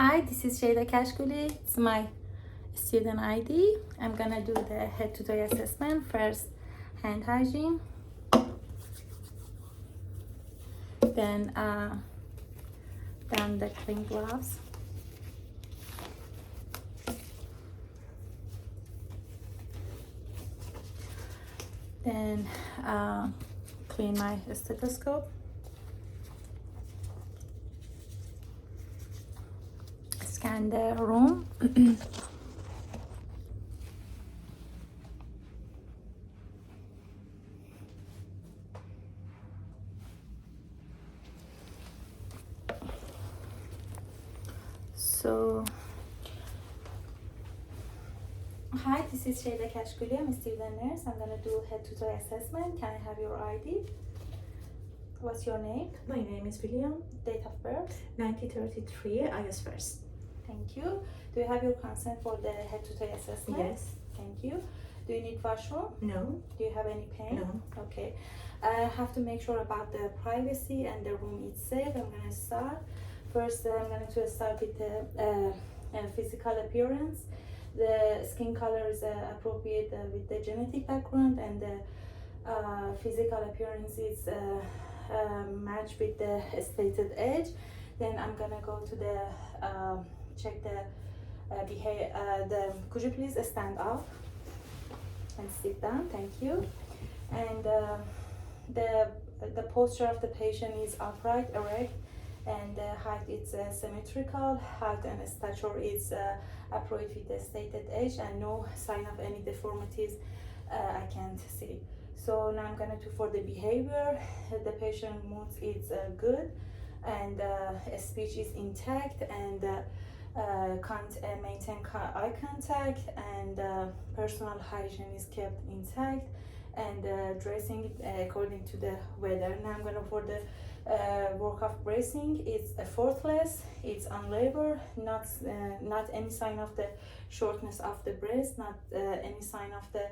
Hi, this is Shayda Kashkuli. It's my student ID. I'm gonna do the head to toe assessment. First, hand hygiene, then the clean gloves, then clean my stethoscope, scan the room. So, hi, this is Shayda Kashkuli. I'm a student nurse. I'm gonna do head to toe assessment. Can I have your ID? What's your name? My name is William, Date of birth? 1933, August 1st. Thank you. Do you have your consent for the head to toe assessment? Yes. Thank you. Do you need washroom? No. Do you have any pain? No. Okay. I have to make sure about the privacy and the room itself. I'm gonna start. First, I'm going to start with the physical appearance. The skin color is appropriate with the genetic background, and the physical appearance is matched with the stated age. Then I'm gonna go to the check the behavior. Could you please stand up and sit down? Thank you. And the posture of the patient is upright, erect, and the height is symmetrical. Height and stature is appropriate with the stated age, and no sign of any deformities I can't see. So now I'm gonna do for the behavior. The patient mood is good, and speech is intact, and maintain eye contact, and personal hygiene is kept intact, and dressing according to the weather. Now I'm gonna for the work of bracing. It's effortless, it's on labor, not any sign of the shortness of the breast, not any sign of the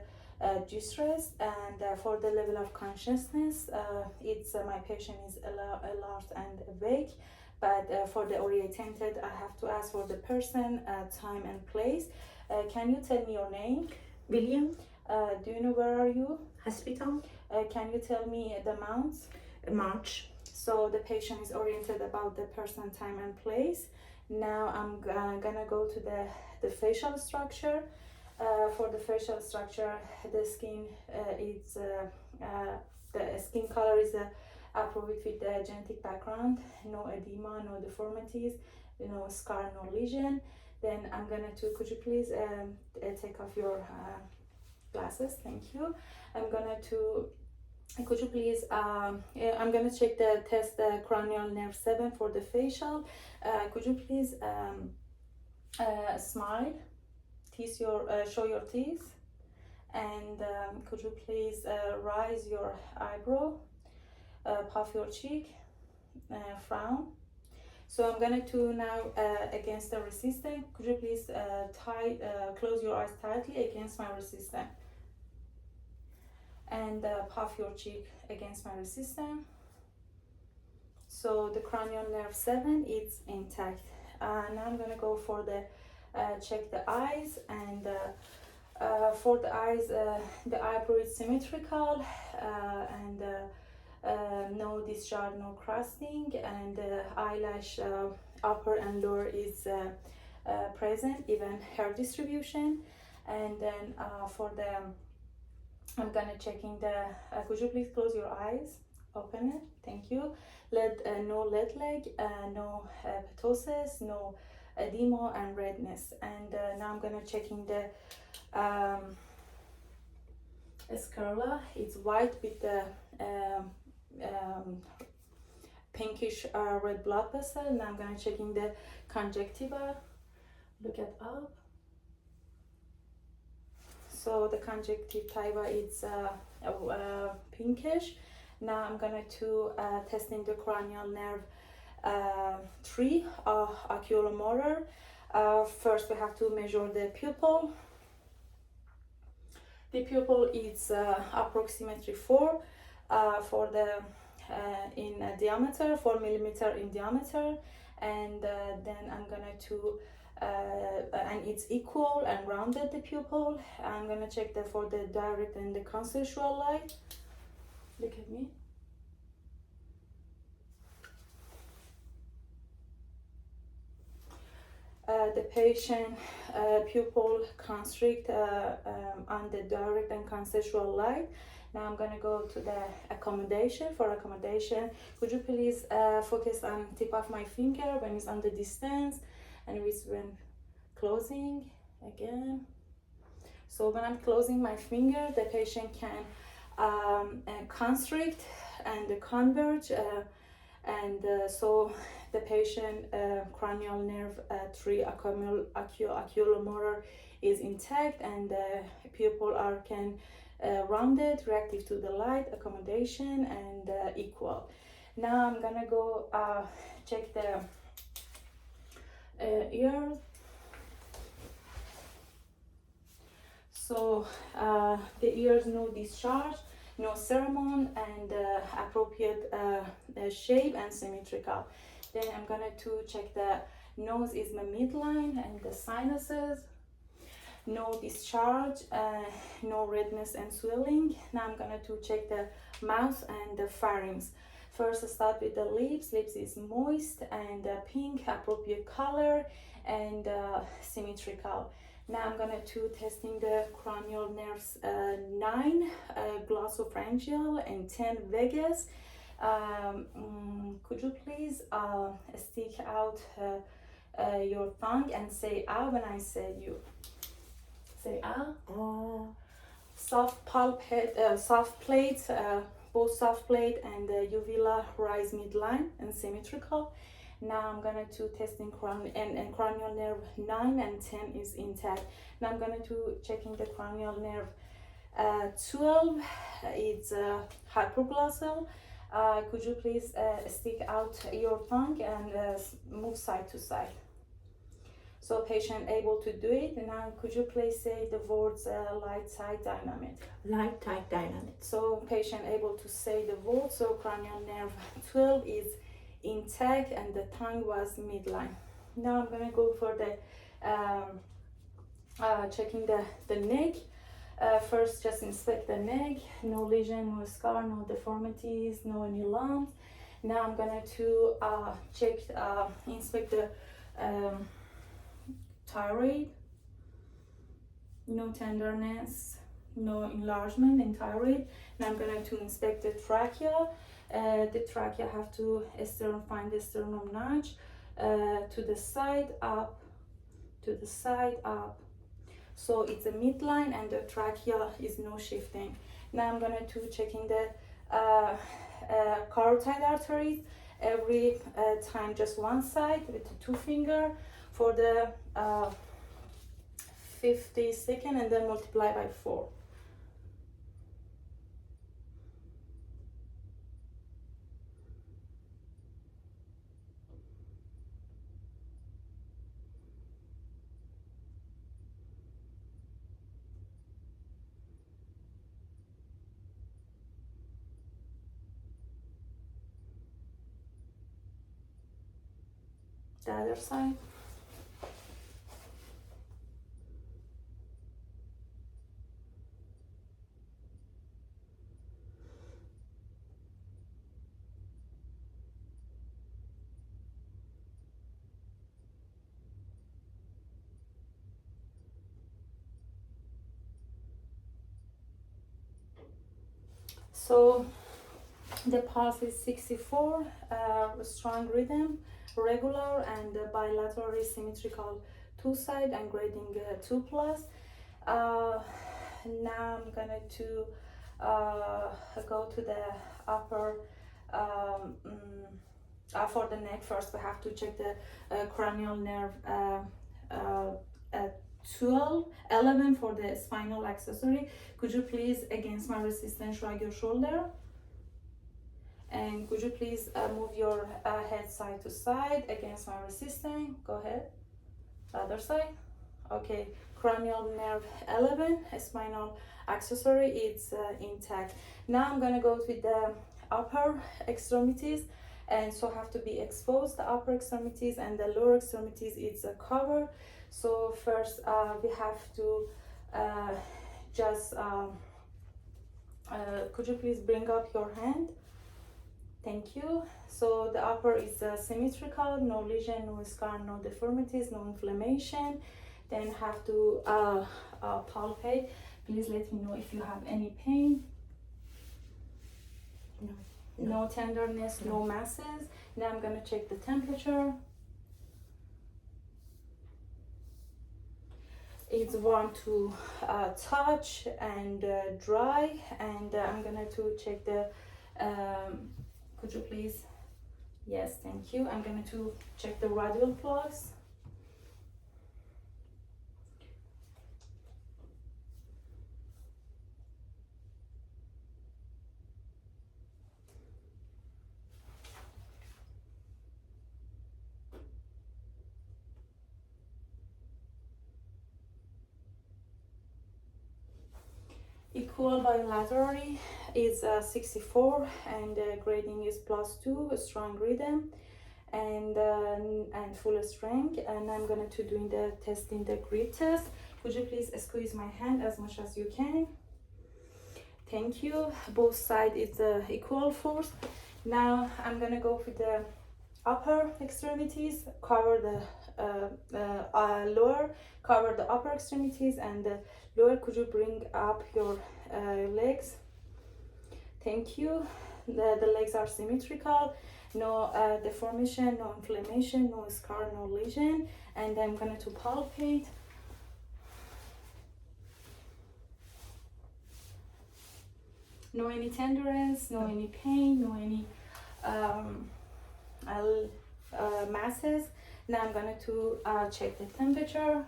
distress. And for the level of consciousness, it's my patient is alert and awake. But for the oriented, I have to ask for the person, time and place. Can you tell me your name? William. Do you know where are you? Hospital. Can you tell me the month? March. So the patient is oriented about the person, time and place. Now I'm gonna go to the facial structure. For the facial structure, the skin the skin color is appropriate with the genetic background. No edema, no deformities, no scar, no lesion. Then I'm gonna could you please take off your glasses? Thank you. I'm gonna could you please I'm gonna check the test the cranial nerve 7 for the facial. Could you please smile, show your teeth, and could you please raise your eyebrow, puff your cheek, frown. So I'm gonna do now against the resistant. Could you please close your eyes tightly against my resistant, and puff your cheek against my resistant. So the cranial nerve 7 is intact. Now I'm gonna go for the check the eyes, and for the eyes, the eyebrow is symmetrical, and no discharge, no crusting, and eyelash upper and lower is present, even hair distribution. And then for the I'm gonna checking the could you please close your eyes, open it, thank you. No lead leg, no ptosis, no edema and redness. And now I'm gonna checking the sclera. It's white with the pinkish red blood vessel. Now I'm gonna checking the conjunctiva. Look at up. So the conjunctiva is pinkish. Now I'm gonna testing the cranial nerve 3 oculomotor. First we have to measure the pupil. The pupil is approximately 4 for the in diameter, 4 millimeter in diameter, and then I'm gonna to and it's equal and rounded the pupil. I'm gonna check for the direct and the consensual light. Look at me. The patient pupil constrict on the direct and consensual light. Now I'm gonna go to the accommodation. For accommodation, could you please focus on tip of my finger when it's on the distance and when closing again. So when I'm closing my finger, the patient can constrict and converge, so the patient cranial nerve 3 oculomotor is intact, and the pupil are can rounded, reactive to the light, accommodation, and equal. Now I'm gonna go check the ears. So the ears, no discharge, no sermon, and appropriate shape and symmetrical. Then I'm gonna to check the nose is my midline and the sinuses. No discharge, no redness and swelling. Now I'm gonna to check the mouth and the pharynx. First start with the lips. Lips is moist and pink, appropriate color, and symmetrical. Now I'm gonna to testing the cranial nerves 9 glossopharyngeal and 10 vagus. Could you please stick out your tongue and say "ah" when I say you? Say "ah." Soft palpate, soft plates, both soft plate and the uvula rise midline and symmetrical. Now I'm gonna to testing cranial nerve 9 and 10 is intact. Now I'm gonna to checking the cranial nerve 12. It's hypoglossal. Could you please stick out your tongue and move side to side? So patient able to do it. Now could you please say the words light, tight, dynamic? Light, tight, dynamic. So patient able to say the words. So cranial nerve 12 is intact and the tongue was midline. Now I'm gonna go for the checking the neck. First, just inspect the neck. No lesion, no scar, no deformities, no any lumps. Now I'm gonna to check, inspect the thyroid. No tenderness, no enlargement in thyroid. Now I'm gonna to inspect the trachea. The trachea have to find the sternum notch to the side, up, to the side, up. So it's a midline and the trachea is no shifting. Now I'm gonna to checking the carotid arteries every time, just one side with the 2 finger for the 50 seconds, and then multiply by 4. The other side. So the pulse is 64, strong rhythm, regular and bilaterally symmetrical 2 side and grading 2+. Now I'm gonna to go to the upper for the neck. First we have to check the cranial nerve 11 for the spinal accessory. Could you please, against my resistance, shrug your shoulder? And could you please move your head side to side against my resistance? Go ahead. The other side. Okay. Cranial nerve 11, spinal accessory, it's intact. Now I'm gonna go with the upper extremities. and so have to be exposed. The upper extremities and the lower extremities it's a cover. So first we have to just could you please bring up your hand? Thank you. So the upper is symmetrical, no lesion, no scar, no deformities, no inflammation. Then have to palpate. Please let me know if you have any pain. No tenderness, no masses. Now I'm gonna check the temperature. It's warm to touch and dry, and I'm gonna to check the could you please, yes, thank you. I'm going to check the radial flux. Equal bilaterally is 64, and grading is +2, strong rhythm and full strength. And I'm gonna to doing the testing the grip test. Could you please squeeze my hand as much as you can? Thank you. Both sides is equal force. Now I'm gonna go with the upper extremities, cover the lower, cover the upper extremities and the lower. Could you bring up your legs? Thank you. The legs are symmetrical, no deformation, no inflammation, no scar, no lesion. And I'm going to palpate. No any tenderness, no any pain, no any masses. Now I'm going to check the temperature.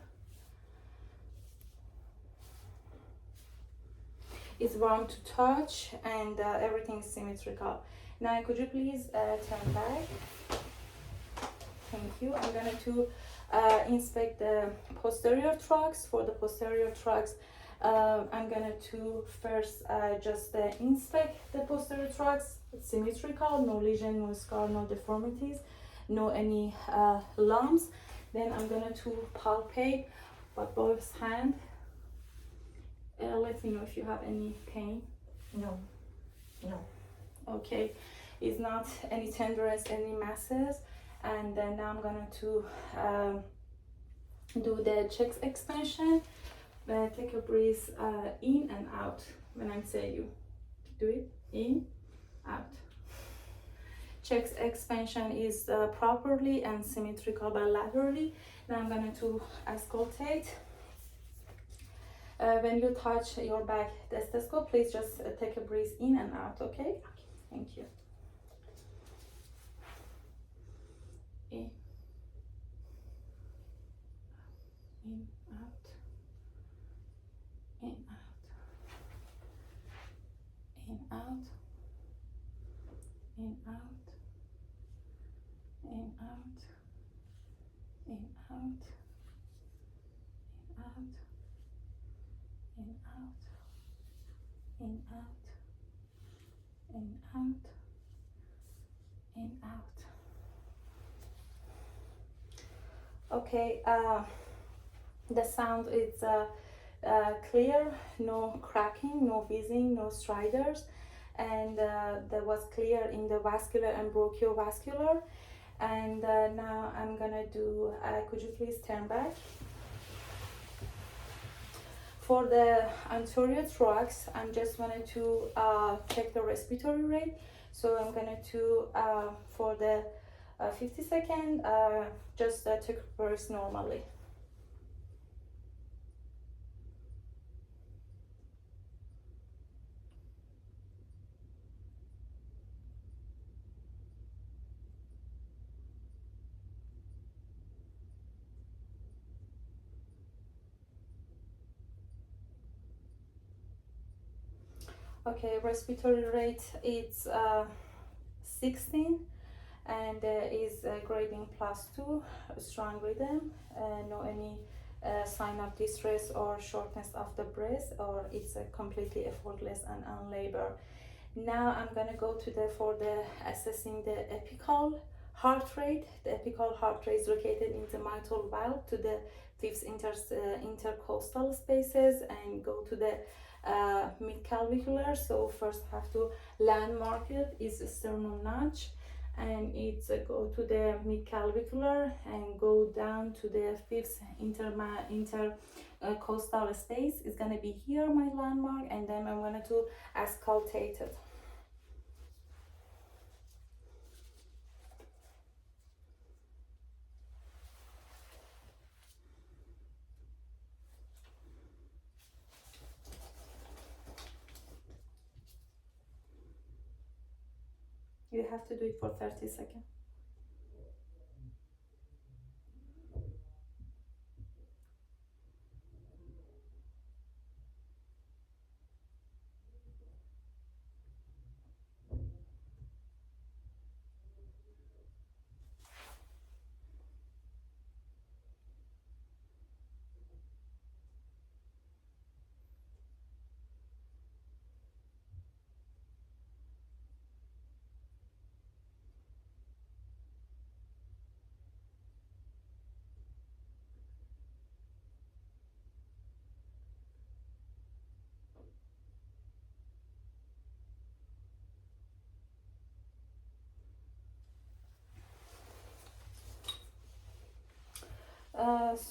It's warm to touch, and everything is symmetrical. Now could you please turn back? Thank you. I'm going to inspect the posterior tracts. For the posterior tracts, I'm going to first just inspect the posterior tracts. It's symmetrical, no lesion, no scar, no deformities, no any lumps. Then I'm going to palpate with both hands. Let me know if you have any pain. No. Okay, it's not any tenderness, any masses. And then now I'm going to do the chest expansion. Take a breath in and out when I say you. Do it in, out. Chest expansion is properly and symmetrical bilaterally. Now I'm going to auscultate. When you touch your back stethoscope, please just take a breath in and out, okay? Thank you. In, out, in, out, in, out, in, out, in, out, in, out, in, out. In, out, in, out, in, out, in, out. Okay, the sound is clear, no cracking, no whizzing, no striders, and that was clear in the vascular and brachiovascular. And now I'm gonna do, could you please turn back? For the anterior thorax, I'm just going to check the respiratory rate. So I'm going to, for the 50 seconds, just take a breath normally. Okay, respiratory rate it's 16 and is grading +2, strong rhythm, no any sign of distress or shortness of the breath, or it's completely effortless and unlabored. Now I'm gonna go to for the assessing the apical heart rate. The apical heart rate is located in the mitral valve to the fifth intercostal spaces and go to the mid-clavicular. So first have to landmark it is sternum notch, and it's go to the mid-clavicular and go down to the fifth intercostal space. It's gonna be here my landmark, and then I'm gonna to auscultate it. You have to do it for 30 seconds.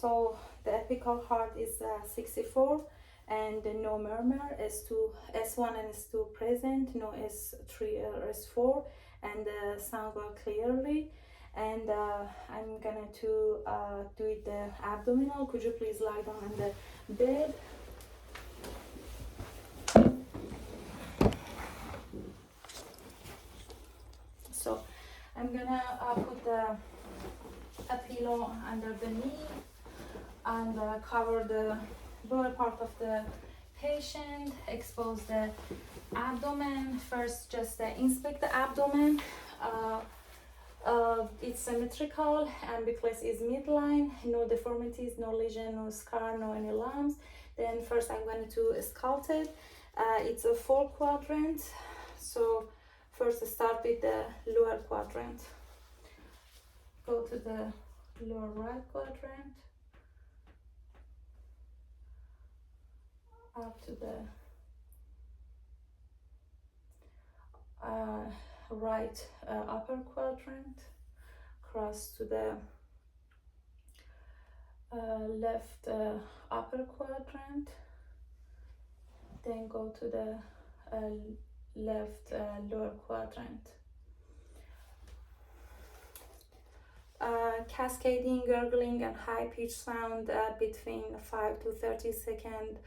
So the apical heart is 64, and no murmur. S1 and S2 present, no S3 or S4, and the sound well clearly. And I'm gonna to do it the abdominal. Could you please lie down on the bed? So I'm gonna put a pillow under the knee and cover the lower part of the patient, expose the abdomen. First, just inspect the abdomen. It's symmetrical, ambulus is midline, no deformities, no lesion, no scar, no any lumps. Then first I'm going to sculpt it. It's a 4 quadrant, so first start with the lower quadrant. Go to the lower right quadrant, up to the right upper quadrant, cross to the left upper quadrant, then go to the left lower quadrant. Cascading, gurgling, and high-pitched sound between 5 to 30 second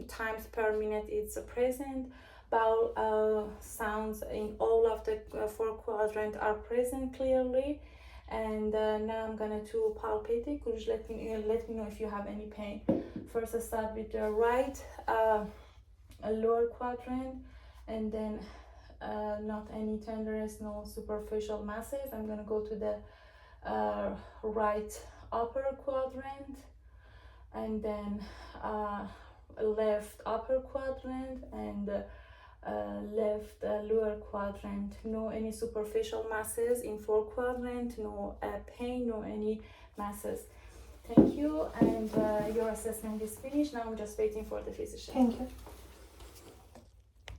times per minute is present. Bowel sounds in all of the 4 quadrants are present clearly. And now I'm gonna to palpate it. Could you let me know if you have any pain? First, I start with the right lower quadrant, and then not any tenderness, no superficial masses. I'm gonna go to the right upper quadrant, and then left upper quadrant, and left lower quadrant. No any superficial masses in 4 quadrant, no pain, no any masses. Thank you, and your assessment is finished. Now I'm just waiting for the physician. Thank you.